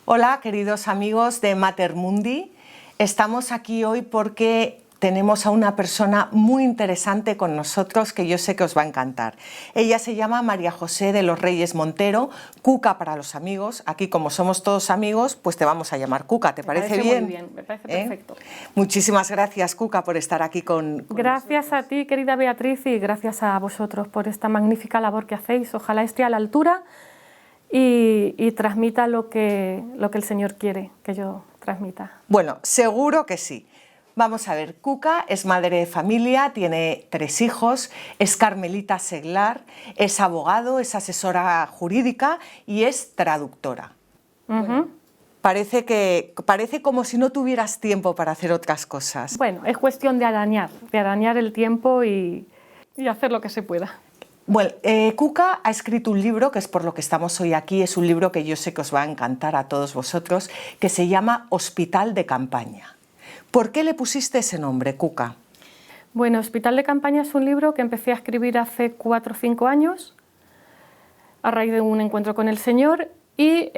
Hola, queridos amigos de Mater Mundi. Estamos aquí hoy porque tenemos a una persona muy interesante con nosotros que yo sé que os va a encantar. Ella se llama María José de los Reyes Montero, Cuca para los amigos. Aquí, como somos todos amigos, pues te vamos a llamar Cuca. ¿Te parece bien? Muy bien, me parece perfecto. Muchísimas gracias, Cuca, por estar aquí con Gracias nosotros. a ti, querida Beatriz, y gracias a vosotros por esta magnífica labor que hacéis. Ojalá esté a la altura y transmita lo que el Señor quiere que yo transmita. Bueno, seguro que sí. Vamos a ver, Cuca es madre de familia, tiene 3 hijos, es carmelita seglar, es abogado, es asesora jurídica y es traductora. Bueno, parece como si no tuvieras tiempo para hacer otras cosas. Bueno, es cuestión de arañar el tiempo y hacer lo que se pueda. Bueno, Cuca ha escrito un libro, que es por lo que estamos hoy aquí, es un libro que yo sé que os va a encantar a todos vosotros, que se llama Hospital de Campaña. ¿Por qué le pusiste ese nombre, Cuca? Bueno, Hospital de Campaña es un libro que empecé a escribir hace 4 o 5 años, a raíz de un encuentro con el Señor, y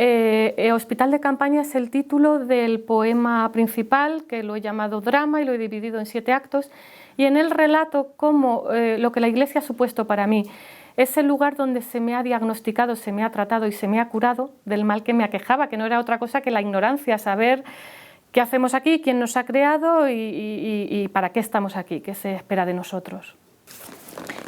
Hospital de Campaña es el título del poema principal, que lo he llamado drama y lo he dividido en 7 actos, y en él relato cómo lo que la Iglesia ha supuesto para mí. Es el lugar donde se me ha diagnosticado, se me ha tratado y se me ha curado del mal que me aquejaba, que no era otra cosa que la ignorancia, saber qué hacemos aquí, quién nos ha creado y para qué estamos aquí, qué se espera de nosotros.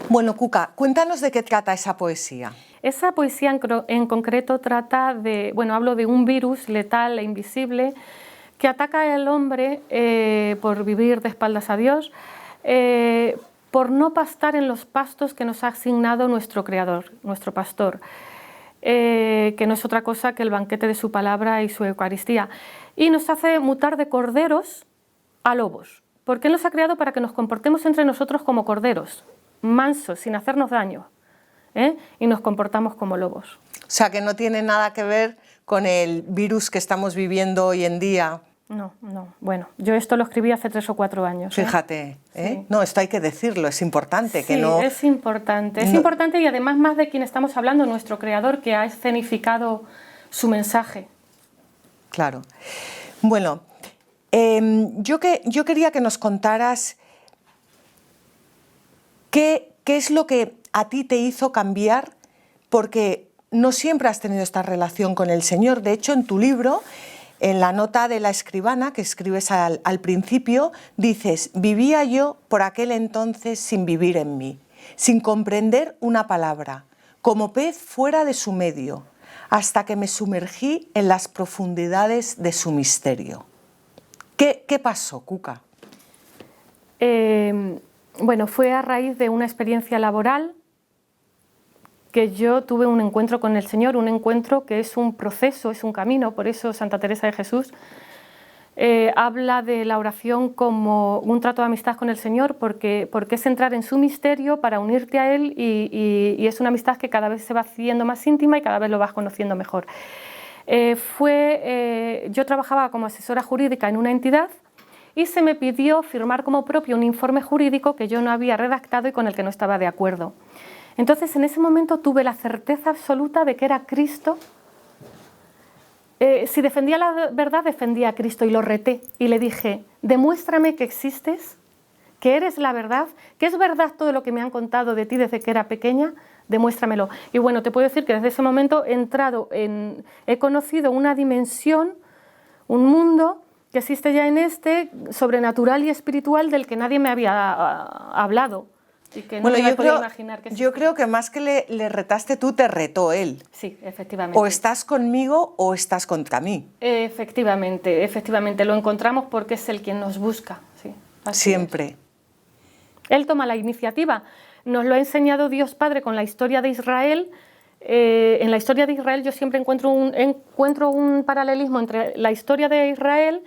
Bueno, Cuca, cuéntanos de qué trata esa poesía. Esa poesía en concreto trata de, bueno, hablo de un virus letal e invisible que ataca al hombre por vivir de espaldas a Dios, por no pastar en los pastos que nos ha asignado nuestro Creador, nuestro Pastor, que no es otra cosa que el banquete de su palabra y su Eucaristía. Y nos hace mutar de corderos a lobos, porque Él nos ha creado para que nos comportemos entre nosotros como corderos, mansos, sin hacernos daño, y nos comportamos como lobos. O sea, que no tiene nada que ver con el virus que estamos viviendo hoy en día. No, no. Bueno, yo esto lo escribí hace 3 o 4 años. Fíjate, Sí. No, esto hay que decirlo, es importante. Sí, que no... es importante. Es importante y además más de quien estamos hablando, nuestro Creador, que ha escenificado su mensaje. Claro. Bueno, yo quería que nos contaras qué es lo que a ti te hizo cambiar, porque no siempre has tenido esta relación con el Señor. De hecho, en tu libro, en la nota de la escribana que escribes al principio, dices: vivía yo por aquel entonces sin vivir en mí, sin comprender una palabra, como pez fuera de su medio, hasta que me sumergí en las profundidades de su misterio. ¿Qué pasó, Cuca? Bueno, fue a raíz de una experiencia laboral que yo tuve un encuentro con el Señor, un encuentro que es un proceso, es un camino. Por eso Santa Teresa de Jesús habla de la oración como un trato de amistad con el Señor, porque es entrar en su misterio para unirte a Él y es una amistad que cada vez se va haciendo más íntima y cada vez lo vas conociendo mejor. Yo trabajaba como asesora jurídica en una entidad y se me pidió firmar como propio un informe jurídico que yo no había redactado y con el que no estaba de acuerdo. Entonces, en ese momento tuve la certeza absoluta de que era Cristo. Si defendía la verdad, defendía a Cristo y lo reté. Y le dije: demuéstrame que existes, que eres la verdad, que es verdad todo lo que me han contado de ti desde que era pequeña, demuéstramelo. Y bueno, te puedo decir que desde ese momento he conocido una dimensión, un mundo que existe ya en sobrenatural y espiritual, del que nadie me había hablado. Y que no me podía imaginar que yo creo que más que le retaste tú, te retó él. Sí, efectivamente. O estás conmigo o estás contra mí. Efectivamente, efectivamente. Lo encontramos porque es Él quien nos busca. Sí, siempre. Él toma la iniciativa. Nos lo ha enseñado Dios Padre con la historia de Israel. En la historia de Israel yo siempre encuentro un paralelismo entre la historia de Israel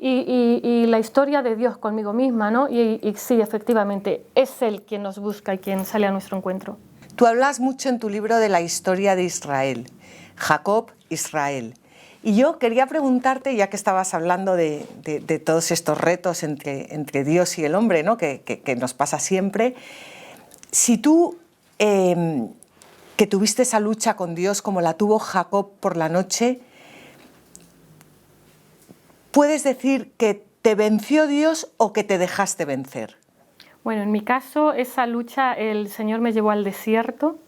y la historia de Dios conmigo misma, ¿no? Y sí, efectivamente, es Él quien nos busca y quien sale a nuestro encuentro. Tú hablas mucho en tu libro de la historia de Israel, Jacob, Israel. Y yo quería preguntarte, ya que estabas hablando de todos estos retos entre Dios y el hombre, ¿no? que nos pasa siempre, si tú, que tuviste esa lucha con Dios como la tuvo Jacob por la noche, ¿puedes decir que te venció Dios o que te dejaste vencer? Bueno, en mi caso, esa lucha el Señor me llevó al desierto,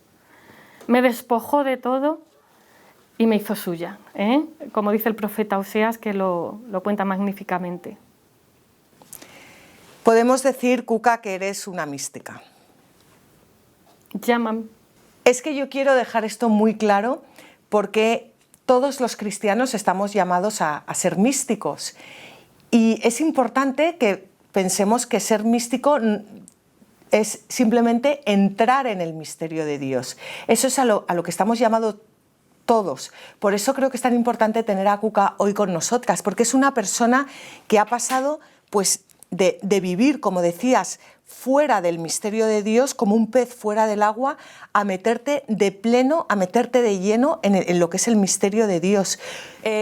me despojó de todo y me hizo suya, ¿eh? Como dice el profeta Oseas, que lo cuenta magníficamente. Podemos decir, Cuca, que eres una mística. Llaman. Es que yo quiero dejar esto muy claro porque todos los cristianos estamos llamados a ser místicos. Y es importante que pensemos que ser místico es simplemente entrar en el misterio de Dios. Eso es a lo que estamos llamados todos. Por eso creo que es tan importante tener a Cuca hoy con nosotras, porque es una persona que ha pasado pues, de vivir, como decías, fuera del misterio de Dios, como un pez fuera del agua, a meterte de pleno, a meterte de lleno en lo que es el misterio de Dios.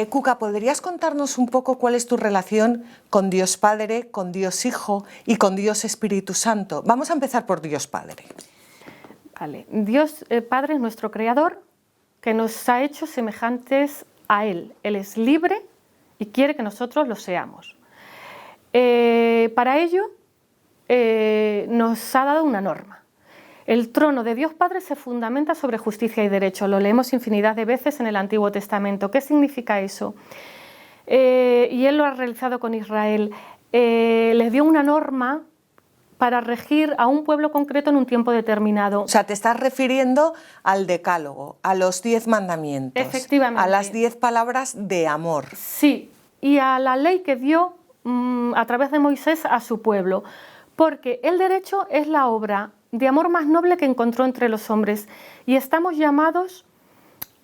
Cuca, ¿podrías contarnos un poco cuál es tu relación con Dios Padre, con Dios Hijo y con Dios Espíritu Santo? Vamos a empezar por Dios Padre. Vale. Dios Padre es nuestro Creador, que nos ha hecho semejantes a Él. Él es libre y quiere que nosotros lo seamos. Para ello nos ha dado una norma. El trono de Dios Padre se fundamenta sobre justicia y derecho. Lo leemos infinidad de veces en el Antiguo Testamento. ¿Qué significa eso? Y Él lo ha realizado con Israel. Les dio una norma para regir a un pueblo concreto en un tiempo determinado. O sea, te estás refiriendo al Decálogo, a los 10 mandamientos, Efectivamente. a las 10 palabras de amor. Sí, y a la ley que dio a través de Moisés a su pueblo, porque el derecho es la obra de amor más noble que encontró entre los hombres y estamos llamados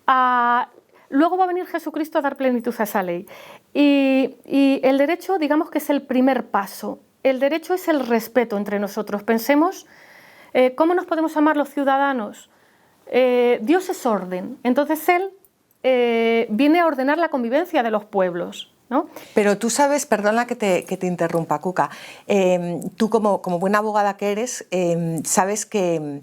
a... Luego va a venir Jesucristo a dar plenitud a esa ley y el derecho, digamos que es el primer paso. El derecho es el respeto entre nosotros. Pensemos, ¿cómo nos podemos amar los ciudadanos? Dios es orden, entonces Él viene a ordenar la convivencia de los pueblos, ¿no? Pero tú sabes, perdona que te interrumpa, Cuca, tú como buena abogada que eres, sabes que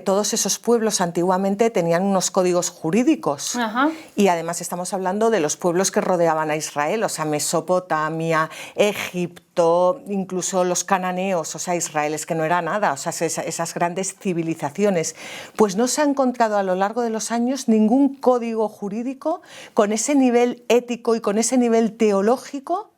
todos esos pueblos antiguamente tenían unos códigos jurídicos. Ajá. Y además estamos hablando de los pueblos que rodeaban a Israel, o sea, Mesopotamia, Egipto, incluso los cananeos, o sea, Israel es que no era nada, o sea, esas grandes civilizaciones. Pues no se ha encontrado a lo largo de los años ningún código jurídico con ese nivel ético y con ese nivel teológico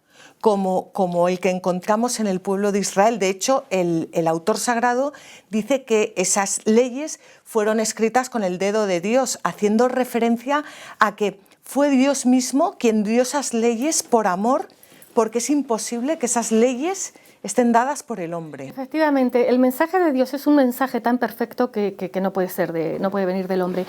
como el que encontramos en el pueblo de Israel. De hecho, el autor sagrado dice que esas leyes fueron escritas con el dedo de Dios, haciendo referencia a que fue Dios mismo quien dio esas leyes por amor, porque es imposible que esas leyes estén dadas por el hombre. Efectivamente, el mensaje de Dios es un mensaje tan perfecto que no puede venir del hombre.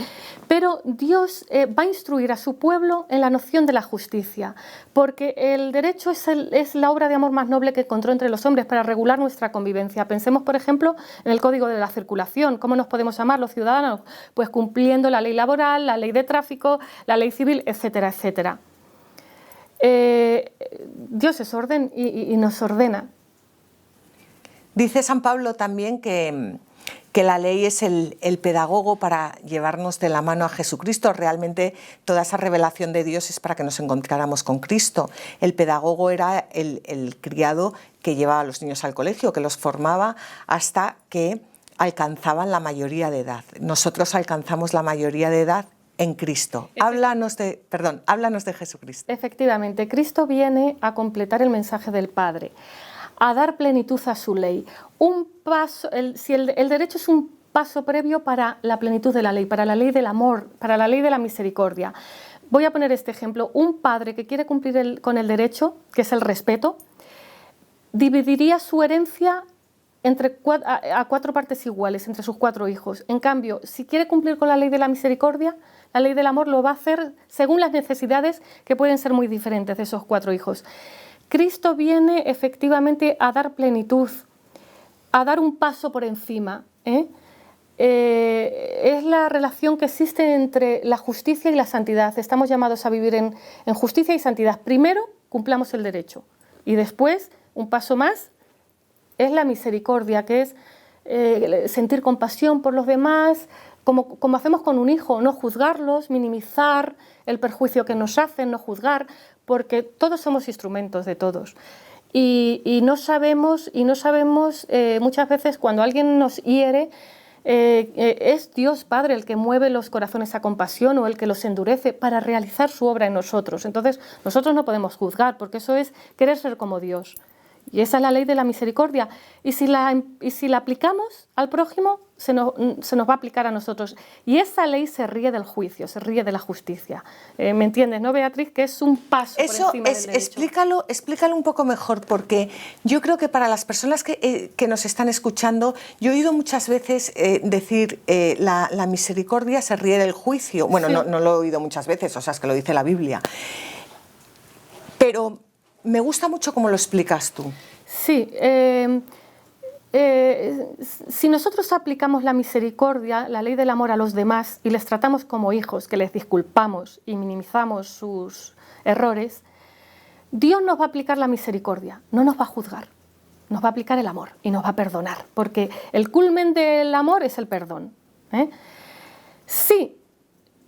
Pero Dios va a instruir a su pueblo en la noción de la justicia, porque el derecho es la obra de amor más noble que encontró entre los hombres para regular nuestra convivencia. Pensemos, por ejemplo, en el Código de la Circulación. ¿Cómo nos podemos amar los ciudadanos? Pues cumpliendo la ley laboral, la ley de tráfico, la ley civil, etcétera, etcétera. Dios es orden y nos ordena. Dice San Pablo también que la ley es el pedagogo para llevarnos de la mano a Jesucristo. Realmente toda esa revelación de Dios es para que nos encontráramos con Cristo. El pedagogo era el criado que llevaba a los niños al colegio, que los formaba hasta que alcanzaban la mayoría de edad. Nosotros alcanzamos la mayoría de edad en Cristo. Háblanos de Jesucristo. Efectivamente, Cristo viene a completar el mensaje del Padre, a dar plenitud a su ley. El derecho es un paso previo para la plenitud de la ley, para la ley del amor, para la ley de la misericordia. Voy a poner este ejemplo. Un padre que quiere cumplir con el derecho, que es el respeto, dividiría su herencia a 4 partes iguales entre sus 4 hijos. En cambio, si quiere cumplir con la ley de la misericordia, la ley del amor lo va a hacer según las necesidades que pueden ser muy diferentes de esos 4 hijos. Cristo viene efectivamente a dar plenitud, a dar un paso por encima. Es la relación que existe entre la justicia y la santidad. Estamos llamados a vivir en justicia y santidad. Primero, cumplamos el derecho. Y después, un paso más, es la misericordia, que es sentir compasión por los demás, como hacemos con un hijo, no juzgarlos, minimizar el perjuicio que nos hacen, no juzgar, porque todos somos instrumentos de todos. Y no sabemos muchas veces cuando alguien nos hiere, es Dios Padre el que mueve los corazones a compasión o el que los endurece para realizar su obra en nosotros. Entonces, nosotros no podemos juzgar, porque eso es querer ser como Dios. Y esa es la ley de la misericordia. Y si la aplicamos al prójimo, se nos va a aplicar a nosotros. Y esa ley se ríe del juicio, se ríe de la justicia. ¿Me entiendes, no, Beatriz? Que es un paso por encima del derecho. Explícalo un poco mejor, porque yo creo que para las personas que nos están escuchando, yo he oído muchas veces decir la misericordia se ríe del juicio. Bueno, sí. No lo he oído muchas veces, o sea, es que lo dice la Biblia. Pero me gusta mucho cómo lo explicas tú. Sí, si nosotros aplicamos la misericordia, la ley del amor a los demás y les tratamos como hijos, que les disculpamos y minimizamos sus errores, Dios nos va a aplicar la misericordia, no nos va a juzgar, nos va a aplicar el amor y nos va a perdonar, porque el culmen del amor es el perdón. Sí.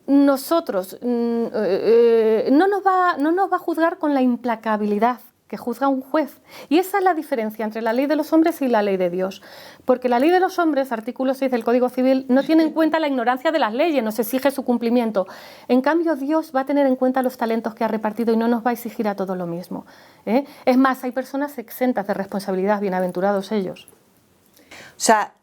Nosotros no nos va a juzgar con la implacabilidad que juzga un juez. Y esa es la diferencia entre la ley de los hombres y la ley de Dios. Porque la ley de los hombres, artículo 6 del Código Civil, no tiene en cuenta la ignorancia de las leyes, nos exige su cumplimiento. En cambio, Dios va a tener en cuenta los talentos que ha repartido y no nos va a exigir a todos lo mismo. Es más, hay personas exentas de responsabilidad, bienaventurados ellos. O sea,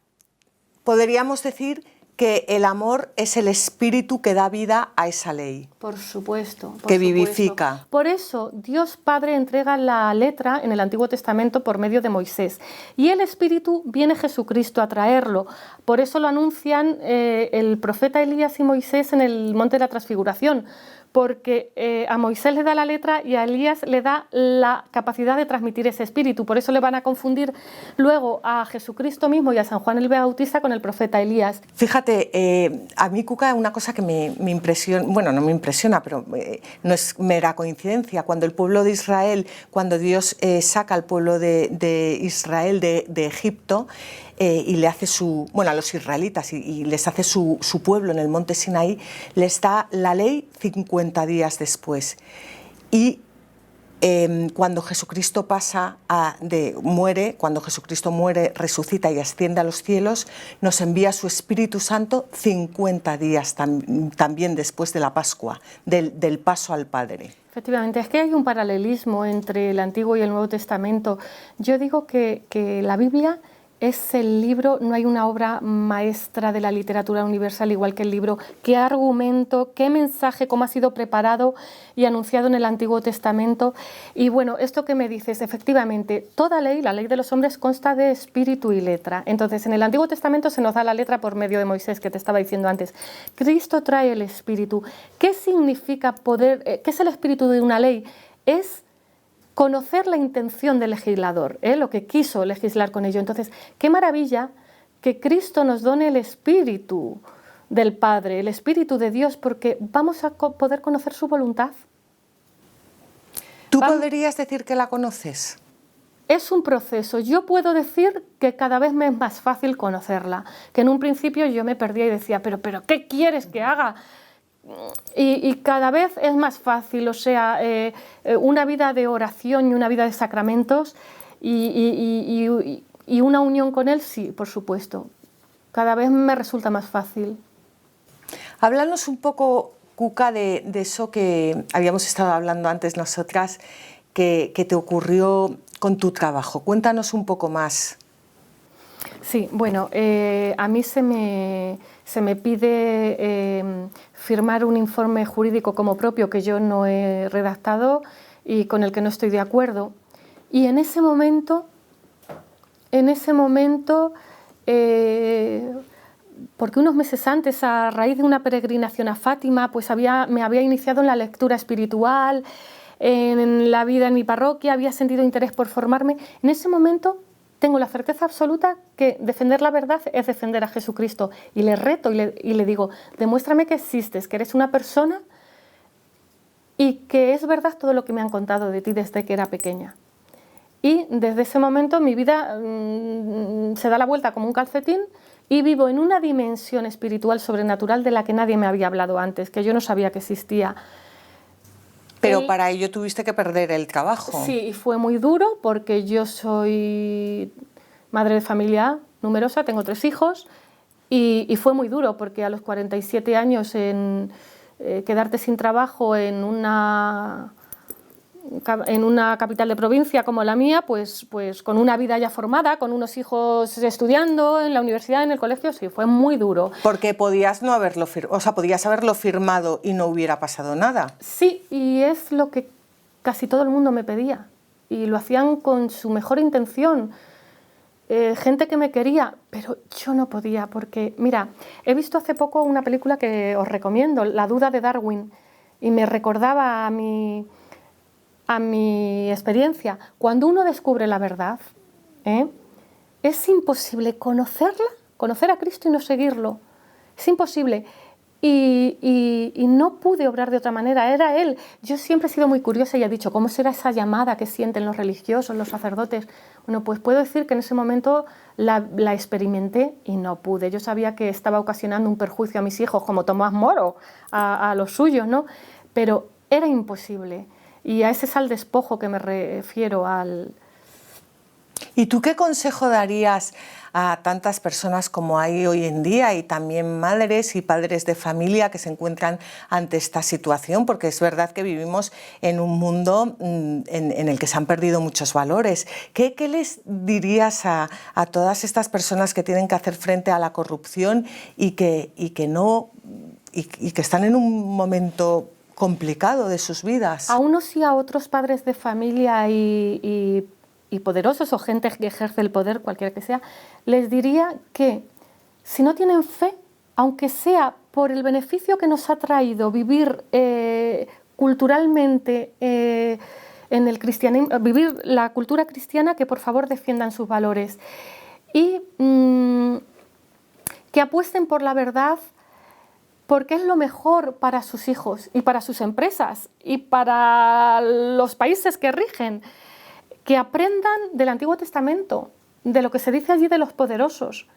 podríamos decir que el amor es el espíritu que da vida a esa ley. Por supuesto. Que vivifica. Por eso Dios Padre entrega la letra en el Antiguo Testamento por medio de Moisés. Y el espíritu viene Jesucristo a traerlo. Por eso lo anuncian el profeta Elías y Moisés en el Monte de la Transfiguración. Porque a Moisés le da la letra y a Elías le da la capacidad de transmitir ese espíritu. Por eso le van a confundir luego a Jesucristo mismo y a San Juan el Bautista con el profeta Elías. Fíjate, a mí, Cuca, una cosa que me impresiona, bueno, no me impresiona, pero no es mera coincidencia. Cuando el pueblo de Israel, cuando Dios saca al pueblo de Israel de Egipto, y le hace a los israelitas y les hace su pueblo en el monte Sinaí, les da la ley 50 días después. Y cuando Jesucristo cuando Jesucristo muere, resucita y asciende a los cielos, nos envía su Espíritu Santo 50 días también después de la Pascua, del paso al Padre. Efectivamente, es que hay un paralelismo entre el Antiguo y el Nuevo Testamento. Yo digo que la Biblia es el libro, no hay una obra maestra de la literatura universal igual que el libro. ¿Qué argumento, qué mensaje, cómo ha sido preparado y anunciado en el Antiguo Testamento? Y bueno, esto que me dices, efectivamente, toda ley, la ley de los hombres, consta de espíritu y letra. Entonces, en el Antiguo Testamento se nos da la letra por medio de Moisés, que te estaba diciendo antes. Cristo trae el espíritu. ¿Qué significa qué es el espíritu de una ley? Es conocer la intención del legislador, lo que quiso legislar con ello. Entonces, qué maravilla que Cristo nos done el Espíritu del Padre, el Espíritu de Dios, porque vamos a poder conocer su voluntad. ¿Tú podrías decir que la conoces? Es un proceso. Yo puedo decir que cada vez me es más fácil conocerla, que en un principio yo me perdía y decía, pero ¿qué quieres que haga? Y cada vez es más fácil, o sea, una vida de oración y una vida de sacramentos y una unión con Él, sí, por supuesto. Cada vez me resulta más fácil. Háblanos un poco, Cuca, de eso que habíamos estado hablando antes nosotras, que te ocurrió con tu trabajo. Cuéntanos un poco más. Sí, bueno, a mí se me pide firmar un informe jurídico como propio que yo no he redactado y con el que no estoy de acuerdo. Y en ese momento, porque unos meses antes, a raíz de una peregrinación a Fátima, pues me había iniciado en la lectura espiritual, en la vida en mi parroquia, había sentido interés por formarme. En ese momento tengo la certeza absoluta que defender la verdad es defender a Jesucristo. Y le reto y le digo, demuéstrame que existes, que eres una persona y que es verdad todo lo que me han contado de ti desde que era pequeña. Y desde ese momento mi vida se da la vuelta como un calcetín y vivo en una dimensión espiritual sobrenatural de la que nadie me había hablado antes, que yo no sabía que existía. Pero para ello tuviste que perder el trabajo. Sí, y fue muy duro porque yo soy madre de familia numerosa, tengo 3 hijos, y fue muy duro porque a los 47 años quedarte sin trabajo en una capital de provincia como la mía, pues con una vida ya formada, con unos hijos estudiando en la universidad, en el colegio, sí, fue muy duro. Porque podías no haberlo podías haberlo firmado y no hubiera pasado nada. Sí, y es lo que casi todo el mundo me pedía, y lo hacían con su mejor intención. Gente que me quería, pero yo no podía, porque, mira, he visto hace poco una película que os recomiendo, La duda de Darwin, y me recordaba a mi experiencia. Cuando uno descubre la verdad, es imposible conocer a Cristo y no seguirlo. Es imposible. Y no pude obrar de otra manera, era Él. Yo siempre he sido muy curiosa y he dicho, ¿cómo será esa llamada que sienten los religiosos, los sacerdotes? Bueno, pues puedo decir que en ese momento la experimenté y no pude. Yo sabía que estaba ocasionando un perjuicio a mis hijos, como Tomás Moro, a los suyos, ¿no? Pero era imposible. Y a ese es al despojo que me refiero. ¿Y tú qué consejo darías a tantas personas como hay hoy en día y también madres y padres de familia que se encuentran ante esta situación? Porque es verdad que vivimos en un mundo en el que se han perdido muchos valores. ¿Qué les dirías a todas estas personas que tienen que hacer frente a la corrupción y que están en un momento complicado de sus vidas? A unos y a otros padres de familia y poderosos o gente que ejerce el poder, cualquiera que sea, les diría que si no tienen fe, aunque sea por el beneficio que nos ha traído vivir culturalmente en el cristianismo, vivir la cultura cristiana, que por favor defiendan sus valores y que apuesten por la verdad, porque es lo mejor para sus hijos y para sus empresas y para los países que rigen. Que aprendan del Antiguo Testamento, de lo que se dice allí de los poderosos,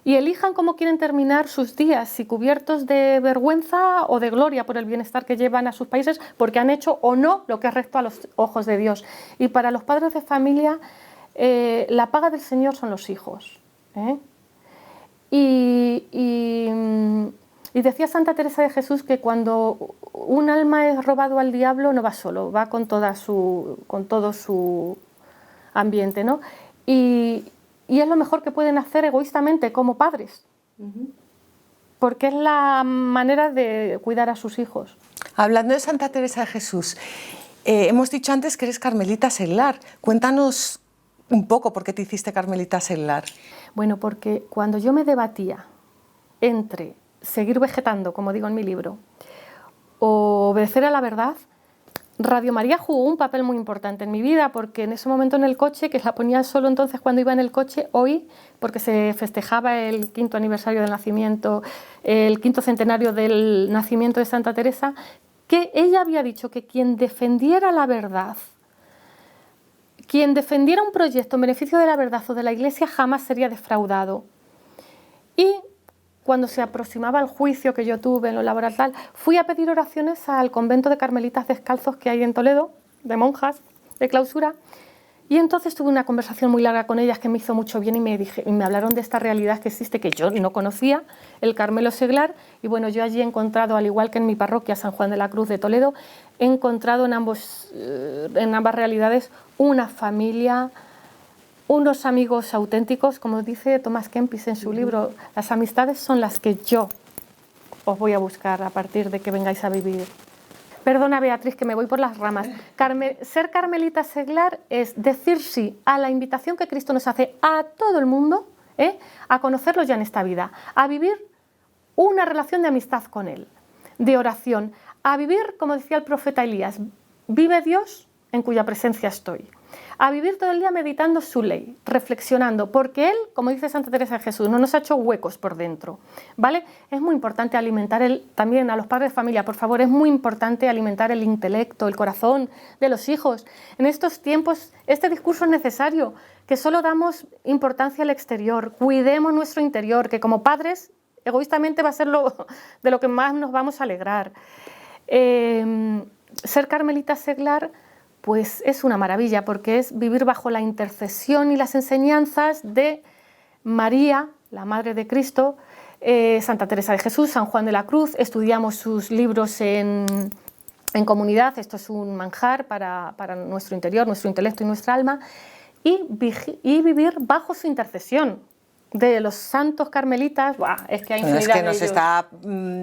y elijan cómo quieren terminar sus días, si cubiertos de vergüenza o de gloria por el bienestar que llevan a sus países, porque han hecho o no lo que es recto a los ojos de Dios. Y para los padres de familia, la paga del Señor son los hijos. Y decía Santa Teresa de Jesús que cuando un alma es robado al diablo no va solo, va con todo su ambiente, ¿no? Y es lo mejor que pueden hacer egoístamente como padres, porque es la manera de cuidar a sus hijos. Hablando de Santa Teresa de Jesús, hemos dicho antes que eres carmelita seglar. Cuéntanos un poco por qué te hiciste carmelita seglar. Bueno, porque cuando yo me debatía entre seguir vegetando, como digo en mi libro, o obedecer a la verdad, Radio María jugó un papel muy importante en mi vida, porque en ese momento en el coche, que la ponía solo entonces cuando iba en el coche, oí, porque se festejaba el 5º aniversario del nacimiento, el 5º centenario del nacimiento de Santa Teresa, que ella había dicho que quien defendiera la verdad, quien defendiera un proyecto en beneficio de la verdad o de la Iglesia jamás sería defraudado. Y cuando se aproximaba el juicio que yo tuve en lo laboral, fui a pedir oraciones al convento de carmelitas descalzos que hay en Toledo, de monjas, de clausura, y entonces tuve una conversación muy larga con ellas que me hizo mucho bien y me hablaron de esta realidad que existe, que yo no conocía, el Carmelo seglar, y bueno, yo allí he encontrado, al igual que en mi parroquia San Juan de la Cruz de Toledo, he encontrado en ambas realidades una familia, unos amigos auténticos, como dice Thomas Kempis en su libro, las amistades son las que yo os voy a buscar a partir de que vengáis a vivir. Perdona, Beatriz, que me voy por las ramas. Ser carmelita seglar es decir sí a la invitación que Cristo nos hace a todo el mundo, a conocerlo ya en esta vida, a vivir una relación de amistad con Él, de oración, a vivir, como decía el profeta Elías, vive Dios en cuya presencia estoy. A vivir todo el día meditando su ley, reflexionando, porque Él, como dice Santa Teresa de Jesús, no nos ha hecho huecos por dentro, ¿vale? Es muy importante alimentar también a los padres de familia, por favor, es muy importante alimentar el intelecto, el corazón de los hijos. En estos tiempos, este discurso es necesario, que solo damos importancia al exterior, cuidemos nuestro interior, que como padres, egoístamente va a ser de lo que más nos vamos a alegrar. ser carmelita seglar pues es una maravilla, porque es vivir bajo la intercesión y las enseñanzas de María, la Madre de Cristo, Santa Teresa de Jesús, San Juan de la Cruz. Estudiamos sus libros en comunidad. Esto es un manjar para nuestro interior, nuestro intelecto y nuestra alma, y vivir bajo su intercesión. De los santos carmelitas, ¡buah!, es que hay infinidad es que de nos ellos. está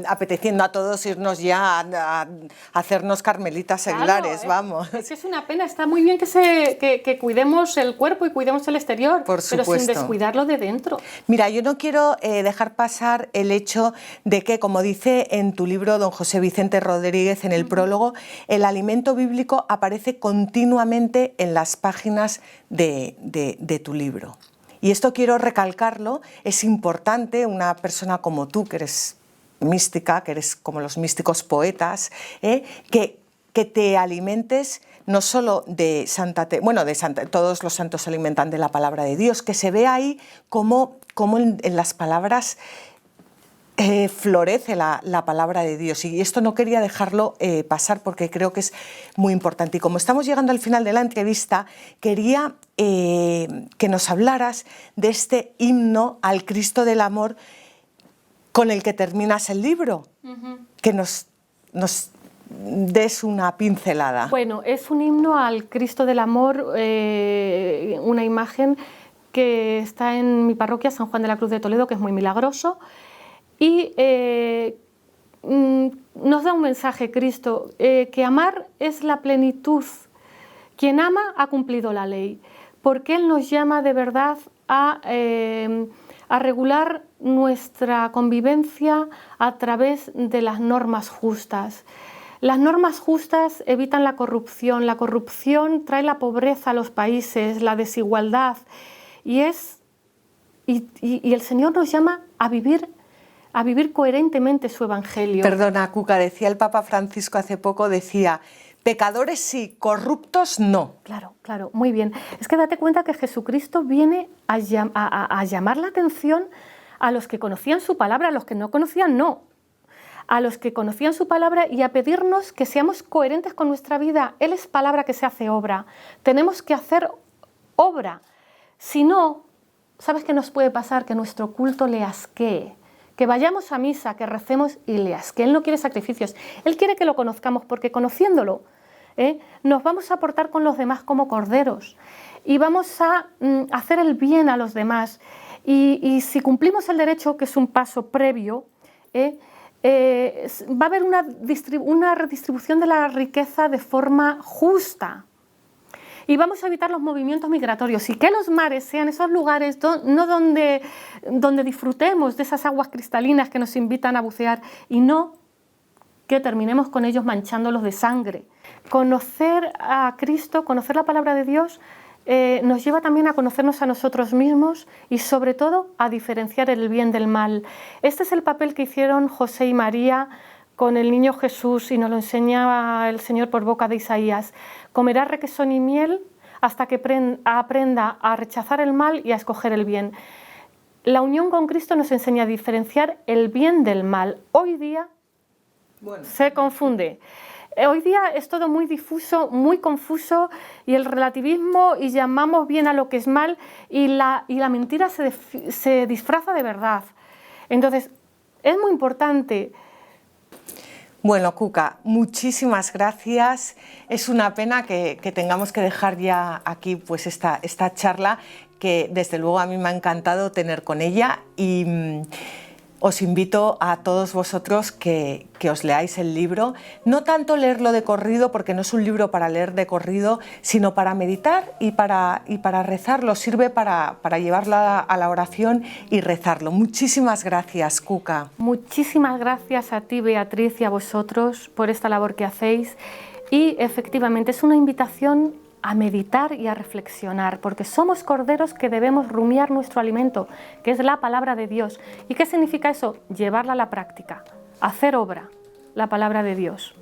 apeteciendo a todos irnos ya a hacernos carmelitas seglares, Claro, vamos. Es que es una pena, está muy bien que cuidemos el cuerpo y cuidemos el exterior, Por pero sin supuesto. descuidarlo de dentro. Mira, yo no quiero dejar pasar el hecho de que, como dice en tu libro don José Vicente Rodríguez en el prólogo, el alimento bíblico aparece continuamente en las páginas de tu libro. Y esto quiero recalcarlo, es importante, una persona como tú, que eres mística, que eres como los místicos poetas, que te alimentes no solo de todos los santos se alimentan de la palabra de Dios, que se ve ahí como en las palabras florece la palabra de Dios, y esto no quería dejarlo pasar porque creo que es muy importante. Y como estamos llegando al final de la entrevista, quería que nos hablaras de este himno al Cristo del Amor con el que terminas el libro, que nos des una pincelada. Bueno, es un himno al Cristo del Amor, una imagen que está en mi parroquia San Juan de la Cruz de Toledo, que es muy milagroso. Y nos da un mensaje Cristo, que amar es la plenitud. Quien ama ha cumplido la ley, porque Él nos llama de verdad a regular nuestra convivencia a través de las normas justas. Las normas justas evitan la corrupción trae la pobreza a los países, la desigualdad, y el Señor nos llama a vivir coherentemente su evangelio. Perdona, Cuca, decía el Papa Francisco hace poco, decía, pecadores sí, corruptos no. Claro, muy bien. Es que date cuenta que Jesucristo viene a llamar la atención a los que conocían su palabra, a los que no conocían no. A los que conocían su palabra, y a pedirnos que seamos coherentes con nuestra vida. Él es palabra que se hace obra. Tenemos que hacer obra. Si no, ¿sabes qué nos puede pasar? Que nuestro culto le asquee. Que vayamos a misa, que recemos y le asquee. Él no quiere sacrificios. Él quiere que lo conozcamos, porque conociéndolo, nos vamos a portar con los demás como corderos. Y vamos a hacer el bien a los demás. Y si cumplimos el derecho, que es un paso previo, va a haber una redistribución de la riqueza de forma justa. Y vamos a evitar los movimientos migratorios, y que los mares sean esos lugares no donde disfrutemos de esas aguas cristalinas que nos invitan a bucear, y no que terminemos con ellos manchándolos de sangre. Conocer a Cristo, conocer la palabra de Dios, nos lleva también a conocernos a nosotros mismos y sobre todo a diferenciar el bien del mal. Este es el papel que hicieron José y María con el niño Jesús, y nos lo enseñaba el Señor por boca de Isaías. Comerá requesón y miel hasta que aprenda a rechazar el mal y a escoger el bien. La unión con Cristo nos enseña a diferenciar el bien del mal. Hoy día se confunde. Hoy día es todo muy difuso, muy confuso, y el relativismo, y llamamos bien a lo que es mal, y la mentira se disfraza de verdad. Entonces, es muy importante. Bueno, Cuca, muchísimas gracias. Es una pena que tengamos que dejar ya aquí pues esta charla, que desde luego a mí me ha encantado tener con ella, y os invito a todos vosotros que os leáis el libro. No tanto leerlo de corrido, porque no es un libro para leer de corrido, sino para meditar y para rezarlo. Sirve para llevarlo a la oración y rezarlo. Muchísimas gracias, Cuca. Muchísimas gracias a ti, Beatriz, y a vosotros por esta labor que hacéis. Y efectivamente es una invitación a meditar y a reflexionar, porque somos corderos que debemos rumiar nuestro alimento, que es la palabra de Dios. ¿Y qué significa eso? Llevarla a la práctica, hacer obra, la palabra de Dios.